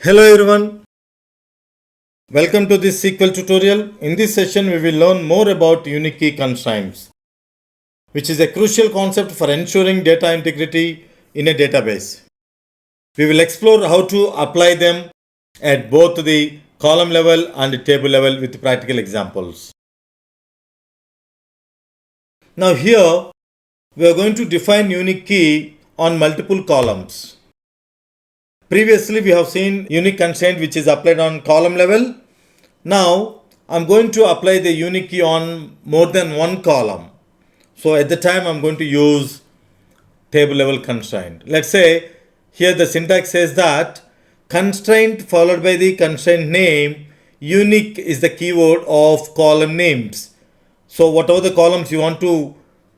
Hello everyone, welcome to this SQL tutorial. In this session, we will learn more about unique key constraints, which is a crucial concept for ensuring data integrity in a database. We will explore how to apply them at both the column level and table level with practical examples. Now here, we are going to define unique key on multiple columns. Previously, we have seen unique constraint which is applied on column level. Now, I'm going to apply the unique key on more than one column. So at the time, I'm going to use table level constraint. Let's say here the syntax says that constraint followed by the constraint name, unique is the keyword of column names. So whatever the columns you want to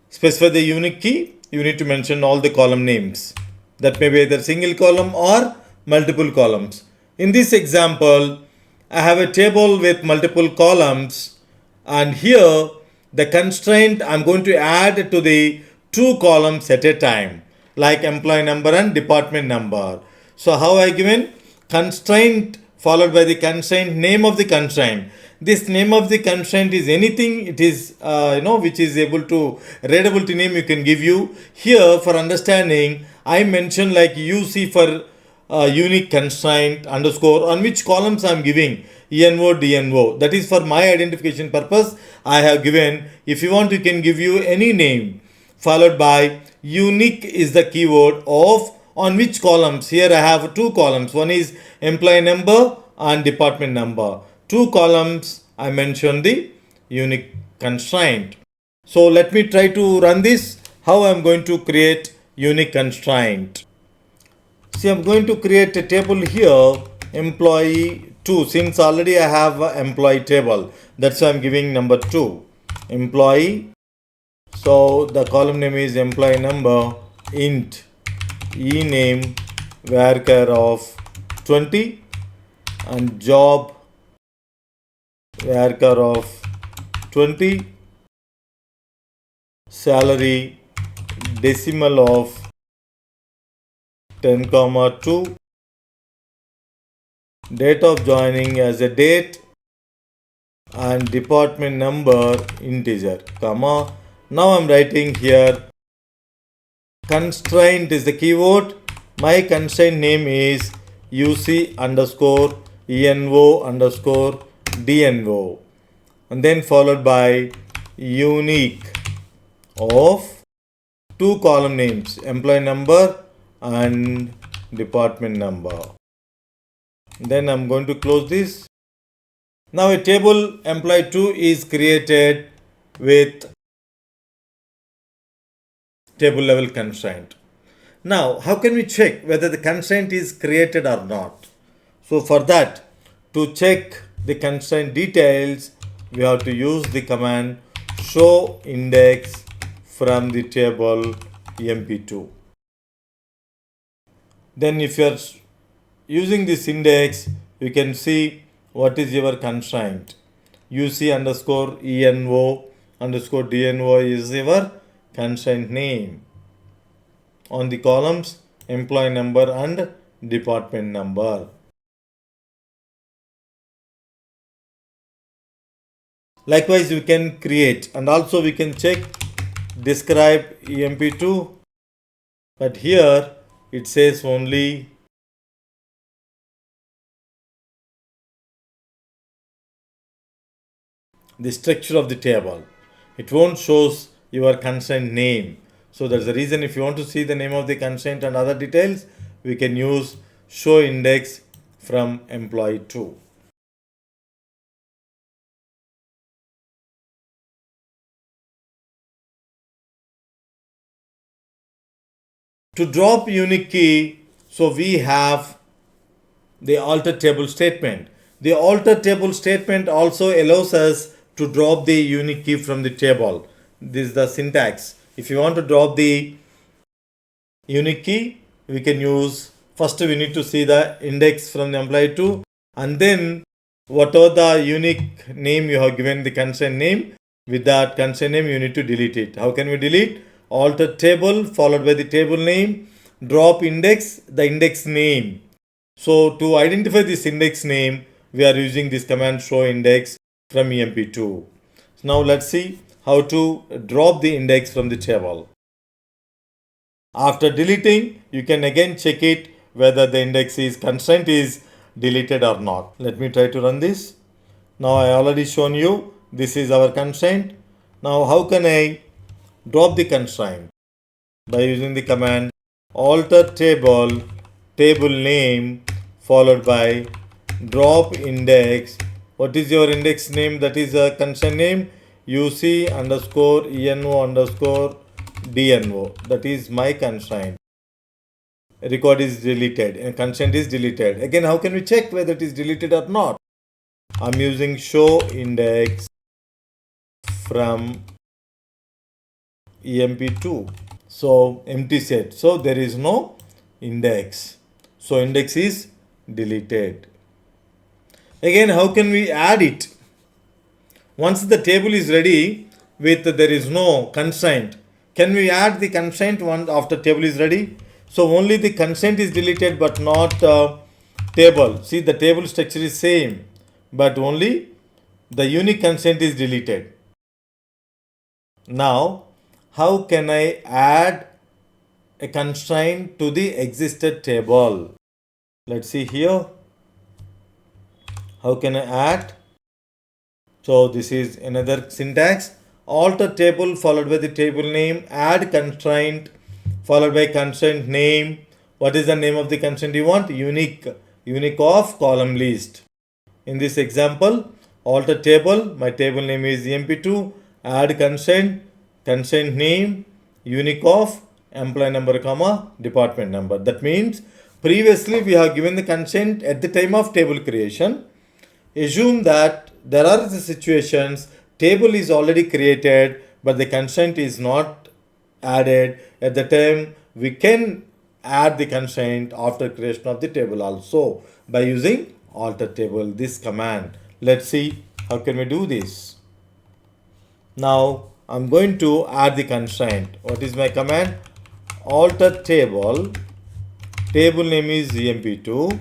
specify the unique key, you need to mention all the column names. That may be either single column or multiple columns. In this example, I have a table with multiple columns, and here the constraint I'm going to add to the two columns at a time, like employee number and department number. So how I given constraint followed by the constraint name of the constraint. This name of the constraint is anything it is which is able to readable to name you can give you. Here for understanding I mentioned like UC for unique constraint underscore on which columns I am giving ENO DNO. That is for my identification purpose I have given. If you want you can give you any name followed by unique is the keyword of on which columns. Here I have two columns. One is employee number and department number. Two columns I mentioned the unique constraint. So let me try to run this. How I am going to create unique constraint. See, I'm going to create a table here, employee 2. Since already I have an employee table, that's why I'm giving number 2. Employee. So the column name is employee number int e name varchar of 20 and job varchar of 20, salary decimal of 10 comma 2, date of joining as a date and department number integer comma. Now I'm writing here constraint is the keyword. My constraint name is UC underscore ENO underscore DNO and then followed by unique of two column names employee number and department number. Then I'm going to close this. Now a table employee 2 is created with table level constraint. Now how can we check whether the constraint is created or not? So for that, to check the constraint details, we have to use the command show index from the table mp2. Then if you are using this index, you can see what is your constraint. UC underscore ENO underscore DNO is your constraint name. On the columns, employee number and department number. Likewise, we can create and also we can check describe emp2, but here it says only the structure of the table. It won't shows your constraint name. So that's the reason if you want to see the name of the constraint and other details, we can use show index from employee 2. To drop unique key, so we have the alter table statement. The alter table statement also allows us to drop the unique key from the table. This is the syntax. If you want to drop the unique key, we can use first we need to see the index from the employee 2 and then whatever the unique name you have given the constraint name, with that constraint name you need to delete it. How can we delete? Alter table followed by the table name, drop index, the index name. So to identify this index name, we are using this command show index from emp2. Now let's see how to drop the index from the table. After deleting, you can again check it whether the index is constraint is deleted or not. Let me try to run this. Now I already shown you this is our constraint. Now how can I drop the constraint? By using the command alter table name followed by drop index. What is your index name? That is a constraint name uc underscore eno underscore dno. That is my constraint. Record is deleted and constraint is deleted. Again, how can we check whether it is deleted or not? I'm using show index from emp2. So empty set. So there is no index. So index is deleted. Again, how can we add it? Once the table is ready with there is no constraint, can we add the constraint one after table is ready? So only the constraint is deleted but not table. See, the table structure is same, but only the unique constraint is deleted. Now, how can I add a constraint to the existed table? Let's see here. How can I add? So this is another syntax. Alter table followed by the table name. Add constraint followed by constraint name. What is the name of the constraint you want? Unique of column list. In this example, alter table, my table name is emp2. Add constraint name, unique of employee number comma department number. That means previously we have given the constraint at the time of table creation. Assume that there are the situations table is already created but the constraint is not added. At the time we can add the constraint after creation of the table also by using alter table, this command. Let's see how can we do this. Now I'm going to add the constraint. What is my command? Alter table name is emp2.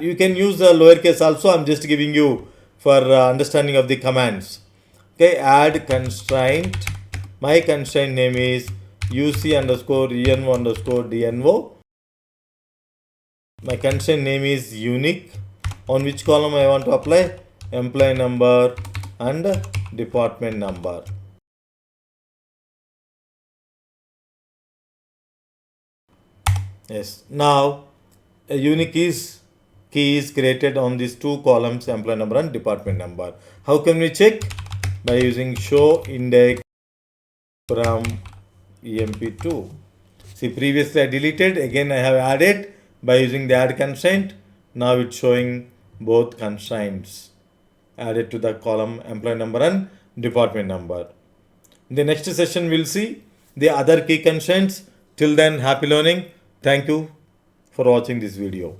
You can use the lowercase also. I'm just giving you for understanding of the commands. Okay, add constraint. My constraint name is uc underscore eno underscore dno. My constraint name is unique. On which column I want to apply? Employee number and department number. Yes. Now a unique key is created on these two columns, employee number and department number. How can we check? By using show index from emp2. See, previously I deleted, again I have added by using the add constraint. Now it's showing both constraints added to the column employee number and department number. In the next session we'll see the other key constraints. Till then, happy learning. Thank you for watching this video.